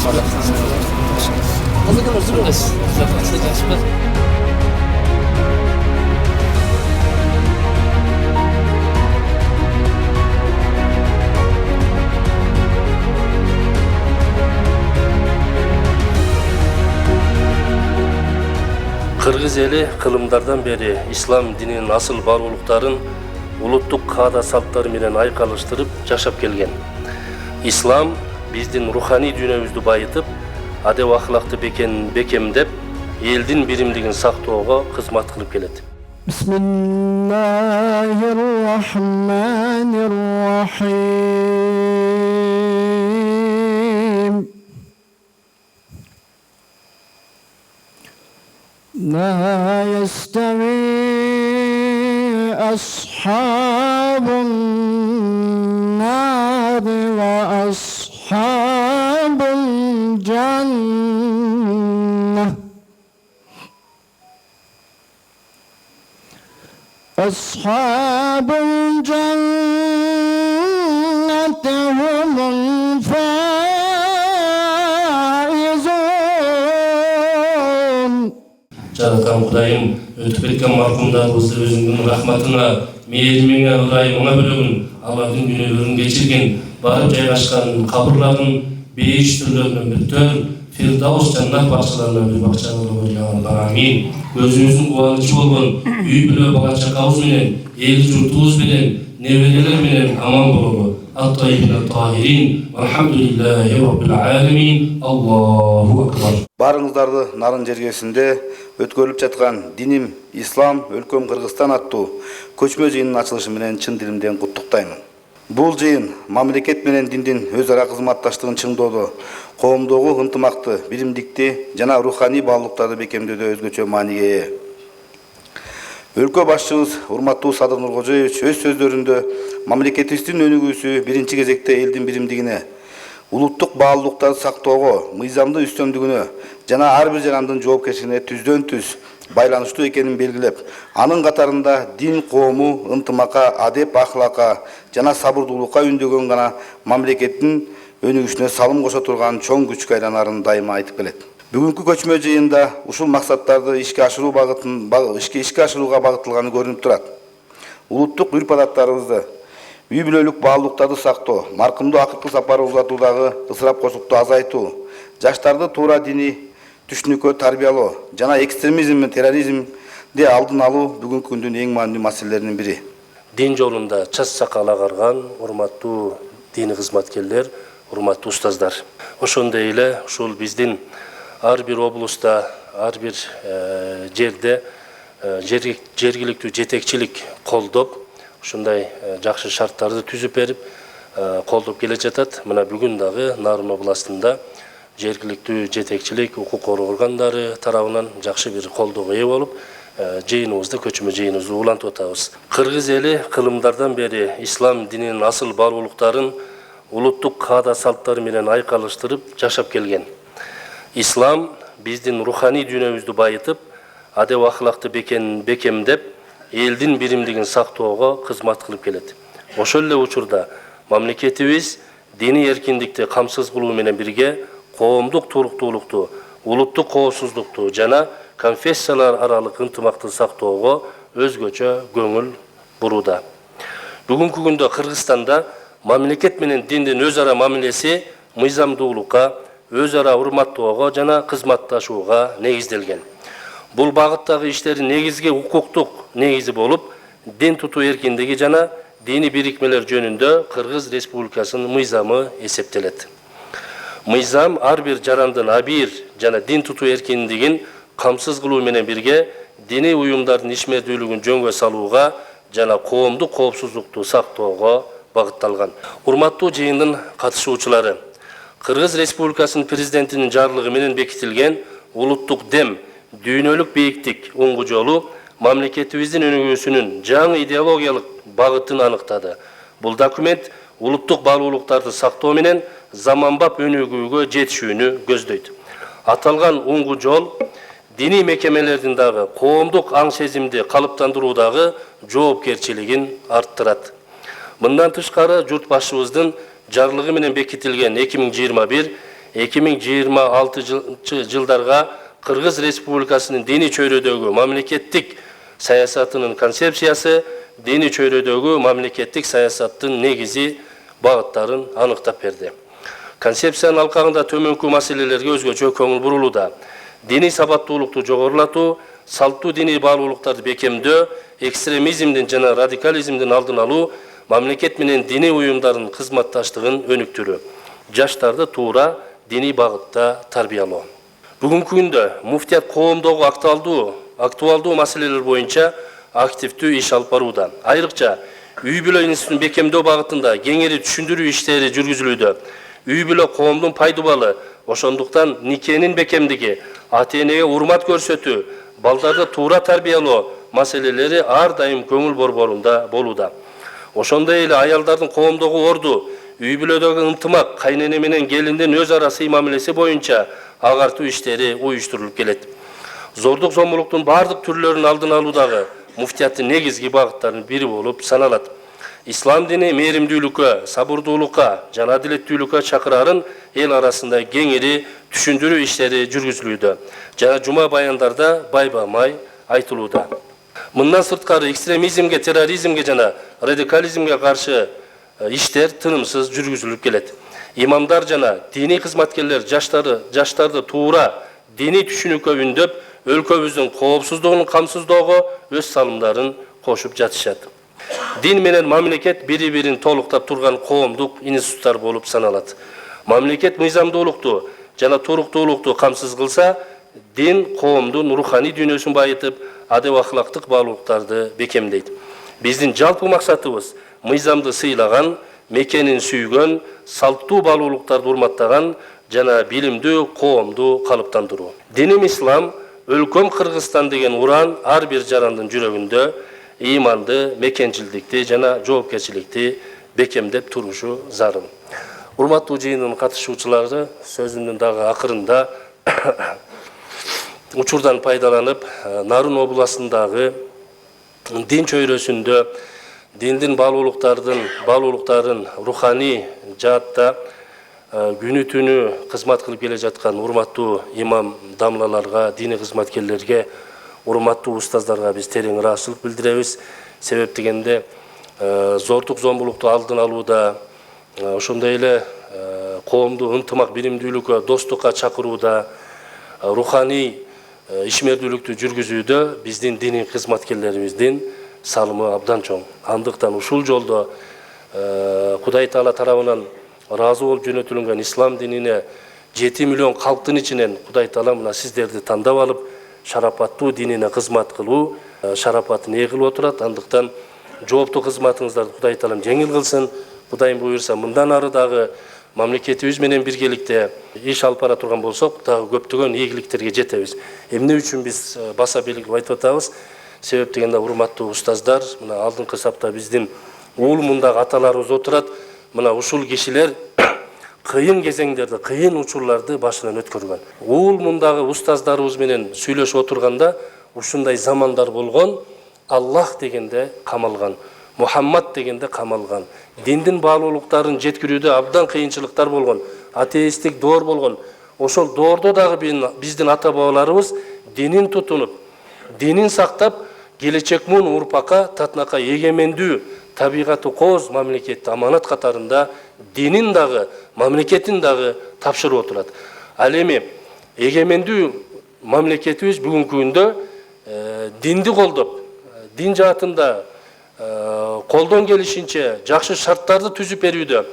Kırgız eli kılımdardan beri İslam dininin asıl barulukların uluttuk kaada saltları menен aykalıştırıp жашап келген. İslam bizdin ruhani dünyamızды bayıtıp, adep ahlakты bekemdep, eldin birimligin saktooga hizmat kılıp keledi. Bismillahirrahmanirrahim. لا يستوي أصحاب النار وأصحاب الجنة أصحاب الجنة هم الفائزون. Жараткан Кудайым, өтүп кеткен маркумдарыбызды өзүңдүн рахматына, мээримиңе ырайымыңа бөлөгүн, алардын күнөөлөрүн кечиргин, барып жайгашкан кабырлардын бейиш түрлөрүнөн бир төр, Фирдаус жаннат бакчаларынан бир бакча болуп берген. Амин. Өзүбүздүн кубанычы болгон үй бүлө бала чакабыз менен, эл журтубуз менен, неберелер менен аман болобу. At-tayyibin at-tahirin. Alhamdulillahi rabbil alamin. Allahu akbar. Барыңыздарды нарын жергесинде өткөрүлүп жаткан диним Ислам өлкөм Кыргызстан аттуу көчмө жыйынын ачылышы менен чын диlimden куттуктаймын. Бул жыйын мамлекет менен диндин өз ара кызматташтыгын чыңдоодо, коомдогу ынтымакты, биримдикти жана руханий баалуулуктарды бекемдөөдө өзгөчө мааниге ээ. Өлкө башчыбыз урматтуу Садыр Нуркожоевич өз сөздөрүндө мамлекетибиздин өнүгүүсү биринчи кезекте элдин биримдигине, улуттук баалуулуктарды сактоого, мыйзамдын үстөмдүгүнө жана ар бир жарандын жоопкерчилигине түздөн түз байланыштуу экенин белгилеп, анын катарында дин, коому, ынтымакка, адеп, ахлакка жана сабырдуулукка үндөгөн гана мамлекеттин өнүгүшүнө салым кошо турган чоң күчкө айланарын дайыма айтып келет. Бүгүнкү көчмө жыйында ушул максаттарды ишке ашырууга багытталганы көрүнүп турат. Улуттук үрп-адаттарыбызды, үй бүлөлүк баалуулуктарды сактоо, маркумду акыркы сапары узатуудагы ысырап кошукту азайтуу, жаштарды туура диний түшүнүккө тарбиялоо жана экстремизм менен терроризмди алдын алуу бүгүнкү күндүн эң маанилүү маселелеринин бири. Дин жолунда чач сакал агарган урматтуу дини кызматкерлер, урматтуу устаздар. Ошондой эле ушул биздин ар бир облуста, ар бир жерде жергиликтүү жетекчилик колдоп, ушундай жакшы шарттарды түзүп берип, колдоп келе жатат. Мына бүгүн дагы Нарын областында жергиликтүү жетекчилик, укук коргоо органдары тарабынан жакшы бир колдоого ээ болуп, жыйыныбызды, көчмө жыйыныбызды улантып атабыз. Кыргыз эли кылымдардан бери ислам дининин асыл баруулуктарын улуттук каада салттары менен айкалыштырып жашап келген. İslam bizdin ruhani dünyamızды bayıtıp, adep ahlakты bekemdep, eldin birimligin saktooga hizmat kılıp keledi. Oşol эле учурда мамлекетибиz dini erkindikti камсыз кылуу менен бирге коомдук туруктуулукту, улуттук коопсуздукту жана конфессиялар аралык ынтымакты сактоого өзгөчө көңүл бурууда. Бүгүнкү күндө Кыргызстанда мамлекет менен диндин өз ара мамилеси мыйзамдуулукка, өз ара урматтоого жана кызматташууга негизделген. Бул багыттагы иштердин негизги укуктук негизи болуп, дин тутуу эркиндиги жана дини бирикмелер жөнүндө Кыргыз Республикасынын мыйзамы эсептелет. Мыйзам ар бир жарандын абийир жана дин тутуу эркиндигин камсыз кылуу менен бирге дини уюмдардын ишмердүүлүгүн жөнгө салууга жана коомдук коопсуздукту сактоого багытталган. Урматтуу жыйындын катышуучулары, Кыргыз Республикасынын президентинин жарлыгы менен бекитилген улуттук дем, дүйнөлүк бийиктик оңгу жолу мамлекетибиздин өнүгүүсүнүн жаңы идеологиялык багытын аныктады. Бул документ улуттук баалуулуктарды сактоо менен заманбап өнүгүүгө жетишүүнү көздөйт. Аталган оңгу жол дини мекемелердин дагы коомдук аң сезимди калыптандыруудагы жоопкерчилигин арттырат. Мындан тышкары журт башчыбыздын жарлыгы менен бекитилген 2026 жылдарга Кыргыз Республикасынын дини чөйрөдөгү мамлекеттик саясатынын концепциясы дини чөйрөдөгү мамлекеттик саясаттын негизи багыттарын аныктап берди. Концепциянын алкагында төмөнкү маселелерге өзгөчө көңүл бурулууда. Дини сабаттуулукту жогорулатуу, салттуу дини баалуулуктарды бекемдөө, экстремизмдин жана радикализмдин алдын алуу, мамлекет менен дини уюмдардын кызматташтыгын өнүктүрүү, жаштарды туура дини багытта тарбиялоо. Бүгүнкү күндө муфтият коомдогу актуалдуу маселелер боюнча активдүү иш алып барууда. Айрыкча үй бүлө институтун бекемдөө багытында кеңири түшүндүрүү иштери жүргүзүлүүдө. Үй бүлө коомдун пайдубалы, ошондуктан никенин бекемдиги, ата-энеге урмат көрсөтүү, балдарды туура тарбиялоо маселелери ар дайым көңүл борборунда болууда. Ошондой эле аялдардын коомдогу орду, үй бүлөдөгү ынтымак, кайнене менен келиндин өз ара сый мамилеси боюнча агартуу иштери уюштурулуп келет. Зордук зомбулуктун бардык түрлөрүнүн алдын алуудагы муфтияттын негизги багыттарынын бири болуп саналат. Ислам дини мээримдүүлүккө, сабырдуулукка жана адилеттүүлүккө чакырарын эл арасында кеңири түшүндүрүү иштери жүргүзүлүүдө жана жума баяндарда байбамай айтылууда. Мындан сырткары экстремизмге, терроризмге жана радикализмге каршы иштер тынымсыз жүргүзүлүп келет. Имамдар жана дини кызматкерлер жаштарды туура дини түшүнүккө үндөп, өлкөбүздүн коопсуздугун камсыздоого өз салымдарын кошуп жатышат. Дин менен мамлекет бири-бирин толуктап турган коомдук институттар болуп саналат. Мамлекет мыйзамдуулукту жана туруктуулукту камсыз кылса, дин коомдун руханий дүйнөсүн байытып, адеп-ахлактык баалуулуктарды бекемдейт. Биздин жалпы максатыбыз мыйзамды сыйлаган, мекенин сүйгөн, салттуу баалуулуктарды урматтаган жана билимдүү коомду калыптандыруу. Диним ислам, өлкөм Кыргызстан деген уран ар бир жарандын жүрөгүндө ыйманды, мекенчилдикти жана жоопкерчиликти бекемдеп турушу зарыл. Урматтуу жыйындын катышуучулары, сөзүмдүн дагы акырында учурдан пайдаланып, Нарын областындагы дин чөйрөсүндө диндин баалуулуктарын руханий жаатта күнү түнү кызмат кылып келе жаткан урматтуу имам дамлаларга, дини кызматкерлерге, урматтуу устаздарга биз терең ыраазычылык билдиребиз. Себеп дегенде зордук зомбулукту алдын алууда, ошондой эле коомду ынтымак, биримдүүлүккө, достукка чакырууда, руханий ишмердүүлүктү жүргүзүүдө биздин дини кызматкерлерибиздин салымы абдан чоң. Андыктан ушул жолдо Кудай Таала тарабынан ыраазы болуп жөнөтүлгөн ислам динине 7 миллион калктын ичинен Кудай Таала мына сиздерди тандап алып, шарапаттуу динине кызмат кылуу шарапатын ээ кылып отурат. Андыктан жооптуу кызматыңыздарды Кудай Таалам жеңил кылсын. Кудайым буйрса, мындан ары дагы мамлекетибиз менен биргеликте иш алып бара турган болсок, дагы көптөгөн ийгиликтерге жетебиз. Эмне үчүн биз баса белгилеп айтып атабыз? Себеп дегенде, урматтуу устаздар, мына алдыңкы сапта биздин уулумундагы аталарыбыз отурат. Мына ушул кишилер кыйын кезеңдерди, кыйын учурларды башынан өткөргөн. Уулумундагы устаздарыбыз менен сүйлөшүп отурганда ушундай замандар болгон. Аллах дегенде камалган, Мухаммад дегенде камалган. Диндин баалуулуктарын жеткирүүдө абдан кыйынчылыктар болгон, атеисттик доор болгон. Ошол доордо дагы биздин ата бабаларыбыз динин тутунуп, динин сактап, келечек муун урпакка, татнакка эгемендүү, табигаты кооз мамлекетти аманат катарында динин дагы, мамлекетин дагы тапшырып отурат. Ал эми эгемендүү мамлекетибиз бүгүнкү күндө динди колдоп, дин жаатында колдон келишинче жакшы шарттарды түзүп берүүдө,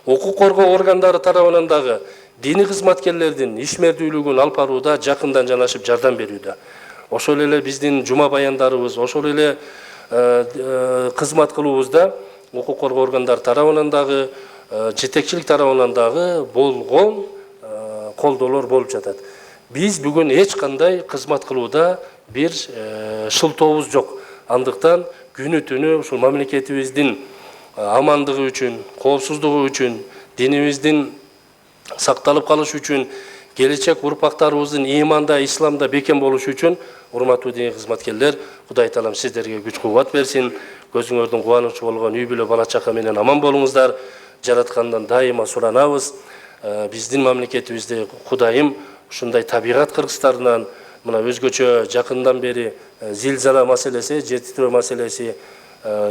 укук коргоо органдары тарабынан дагы дини кызматкерлердин ишмердүүлүгүн алып барууда жакындан жанашып жардам берүүдө. Ошол эле биздин жума баяндарыбыз, ошол эле кызмат кылуубузда укук коргоо органдары тарабынан дагы, жетекчилик тарабынан дагы болгон колдоолор болуп жатат. Биз бүгүн эч кандай кызмат кылууда бир шылтообуз жок. Андыктан күнү түнү ушул мамлекетибиздин амандыгы үчүн, коопсуздугу үчүн, динибиздин сакталып калышы үчүн, келечек урпактарыбыздын ыйманда, исламда бекем болушу үчүн урматтуу дини кызматкерлер, Кудай Таалам сиздерге күч кубат берсин. Көзүңөрдүн кубанычы болгон үй бүлө бала чака менен аман болуңуздар. Жараткандан дайыма суранабыз. биздин мамлекетибизде Кудайым ушундай табигат кыргыздарынан мына өзгөчө жакындан бери зилзала маселеси, жер титирөө маселеси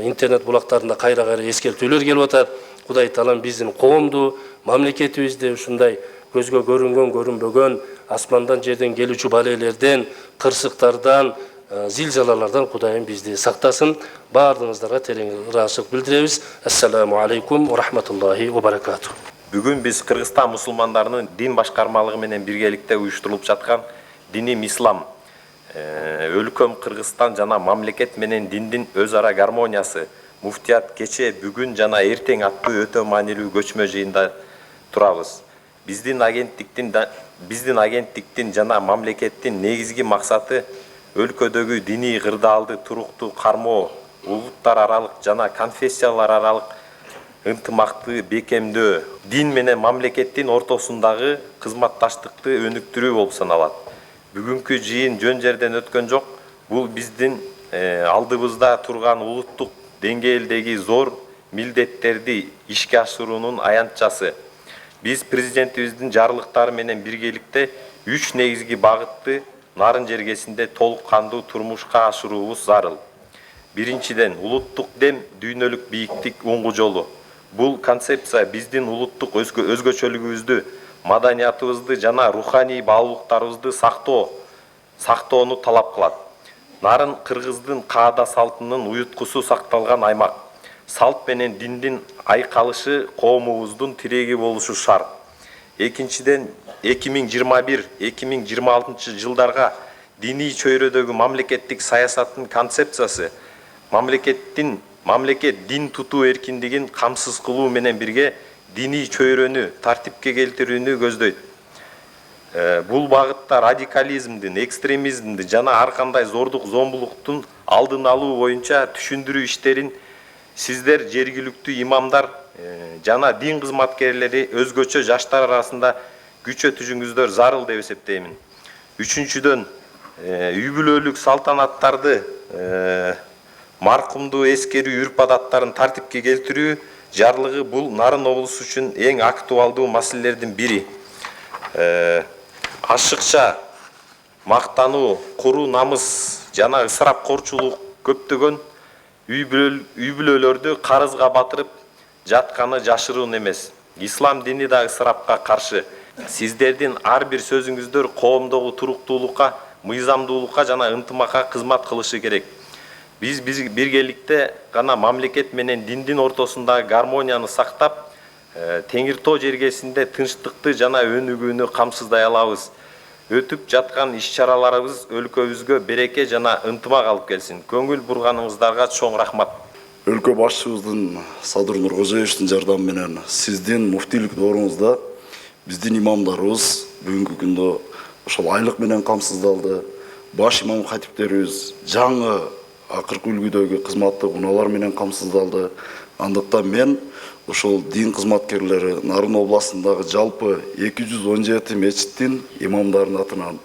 интернет булактарында кайра эскертүүлөр келип атат. Кудай таалам биздин коомду, мамлекетибизди ушундай көзгө көрүнгөн, көрүнбөгөн асмандан жерден келүүчү балелерден, кырсыктардан, зилзалалардан Кудайым бизди сактасын. Баардыгыңыздарга терең ыраазычылык билдиребиз. Ассаламу алейкум ва рахматуллахи ва баракатух. Бүгүн биз Кыргызстан мусулмандарынын дин башкармалыгы менен биргеликте уюштурулуп жаткан диним ислам, өлкөм Кыргызстан жана мамлекет менен диндин өз ара гармониясы, муфтият кече, бүгүн жана эртең аттуу өтө маанилүү көчмө жыйында турабыз. Биздин агенттиктин жана мамлекеттин негизги максаты өлкөдөгү диний кырдаалды туруктуу кармоо, улуттар аралык жана конфессиялар аралык ынтымакты бекемдөө, дин менен мамлекеттин ортосундагы кызматташтыкты өнүктүрүү болуп саналат. Бүгүнкү жыйын жөн жерден өткөн жок. Бул биздин алдыбызда турган улуттук деңгээлдеги зор милдеттерди ишке ашыруунун аянтчасы. Биз президентибиздин жарлыктары менен биргеликте 3 негизги багытты нарын жергесинде толук кандуу турмушка ашыруубуз зарыл. Биринчиден, улуттук дем, дүйнөлүк бийиктик оңгу жолу. Бул концепция биздин улуттук өзгөчөлүгүбүздү, маданиятыбызды жана руханий баалуулуктарыбызды сактоону талап кылат. Нарын кыргыздын каада салтынын уюткусу сакталган аймак. Салт менен диндин айкалышы коомубуздун тиреги болушу шарт. Экинчиден, 2021-2026 жылдарга диний чөйрөдөгү мамлекеттик саясаттын концепциясы мамлекет дин тутуу эркиндигин камсыз кылуу менен бирге диний чөйрөнү тартипке келтирүүнү көздөйт. Бул багытта радикализмдин, экстремизмдин жана ар кандай зордук зомбулуктун алдын алуу боюнча түшүндүрүү иштерин сиздер жергиликтүү имамдар жана дин кызматкерлери өзгөчө жаштар арасында күчөтүшүңүздөр зарыл деп эсептеймин. Үчүнчүдөн, үй бүлөлүк салтанаттарды маркумду эскерүү үрп адаттарын тартипке келтирүү жарлыгы бул Нарын облусу үчүн эң актуалдуу маселелердин бири. Ашыкча мактануу, куру намыс жана ысырапкорчулук көптөгөн үй бүлөлөрдү карызга батырып жатканы жашыруун эмес. Ислам дини да ысырапка каршы. Сиздердин ар бир сөзүңүздөр коомдогу туруктуулукка, мыйзамдуулукка жана ынтымакка кызмат кылышы керек. Биз биргеликте гана мамлекет менен диндин ортосундагы гармонияны сактап, Теңир Тоо жергесинде тынчтыкты жана өнүгүүнү камсыздай алабыз. Өтүп жаткан иш-чараларыбыз өлкөбүзгө береке жана ынтымак алып келсин. Көңүл бурганыңыздарга чоң рахмат. Өлкө башчыбыздын Садыр Нуркожоевичтин жардамы менен сиздин муфтийлик дооруңузда биздин имамдарыбыз бүгүнкү күндө ошол айлык менен камсыздалды. Баш имам хатиптерибиз жаңы акыркы үлгүдөгү кызматтык унаалар менен камсыздалды. Андыктан мен ошол дин кызматкерлери Нарын областындагы жалпы 217 мечиттин имамдарынын атынан,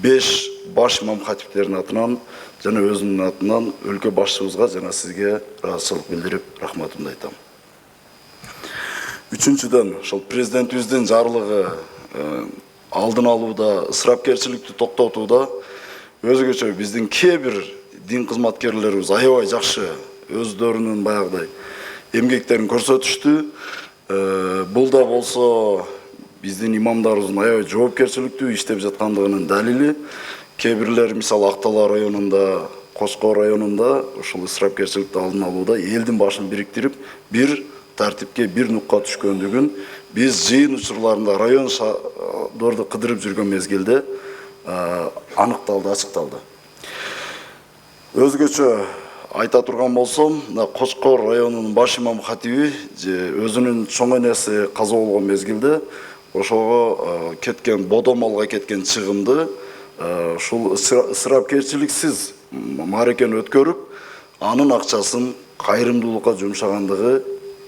5 баш имам хатиптеринин атынан жана өзүмдүн атынан өлкө башчыбызга жана сизге ыраазычылык билдирип рахматымды айтам. Үчүнчүдөн, ошол президентибиздин жарлыгы алдын алууда, ысырапкерчиликти токтотууда өзгөчө биздин кээ бир дин кызматкерлерибиз аябай жакшы өздөрүнүн баягыдай эмгектерин көрсөтүштү. Бул да болсо биздин имамдарыбыздын аябай жоопкерчиликтүү иштеп жаткандыгынын далили. Кээ бирлери мисалы Актала районунда, Кошко районунда ушул ысырапкерчиликти алдын алууда элдин башын бириктирип, бир тартипке, бир нукка түшкөндүгүн биз жыйын учурларында район шаардарды кыдырып жүргөн мезгилде аныкталды, ачыкталды. Өзгөчө айта турган болсом, Кошко районунун баш имам хатиби өзүнүн чоң энеси каза болгон мезгилде ошого кеткен бодомалга кеткен чыгымды ушул ысырапкерчиликсиз маарекени өткөрүп, анын акчасын кайрымдуулукка жумшагандыгы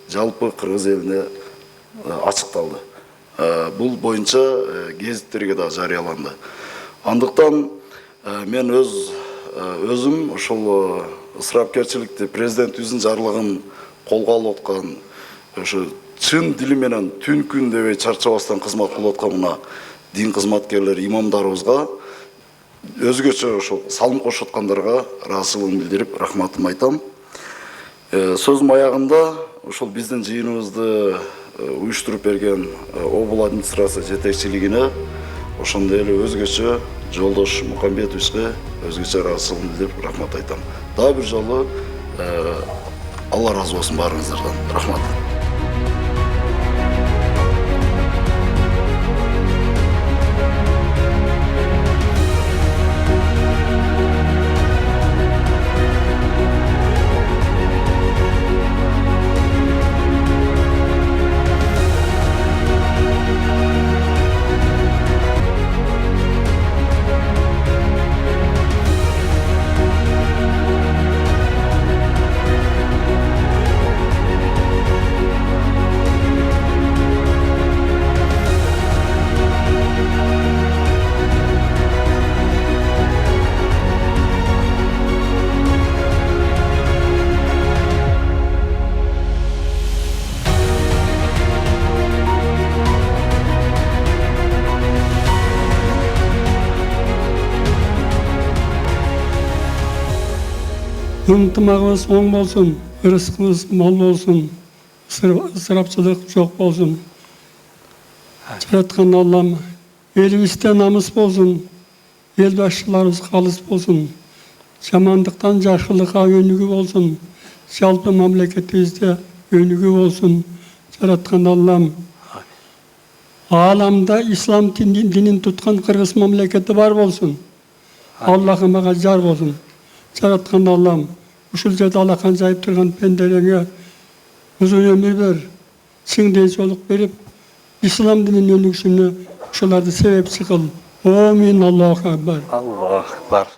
жалпы кыргыз элине ачыкталды. Бул боюнча гезиттерге да жарыяланды. Андыктан мен өзүм ушул ысырапкерчиликти президентибиздин жарлыгын колго алып аткан ошо чын дили менен түн күн дебей чарчабастан кызмат кылып аткан мына дин кызматкерлер, имамдарыбызга өзгөчө ошол салым кошуп аткандарга ыраазычылыгымды билдирип, рахматымды айтам. Сөзүм аягында ошол биздин жыйыныбызды уюштуруп берген обул администрация жетекчилигине, ошондой эле өзгөчө Жолдош Мукамбетовичке өзгөчө ыраазычылыгымды билдирип, рахмат айтам. Дагы бир жолу Алла разы болсун баарыңыздардан. Рахмат. Ынтымағымыз оң болсын, рызқымыз мол болсын, ысырапшылық жоқ болсын. Жаратқан Аллам, елімізде намыс болсын, ел басшыларымыз қалыс болсын, жамандықтан жақсылыққа өнігі болсын, жалпы мемлекетімізде өнігі болсын. Жаратқан Аллам, аламда ислам динин тұтқан қырғыз мемлекеті бар болсын. Аллахымаға жар болсын. Жаратқан Аллам, ушул жерде алақан жайып тұрған пенделерге ұзын өмір бер, чың денсаулық беріп, ислам динин өнүгүшүнө ушуларды себепчи кыл. Амин. Аллаху акбар. Аллах акбар.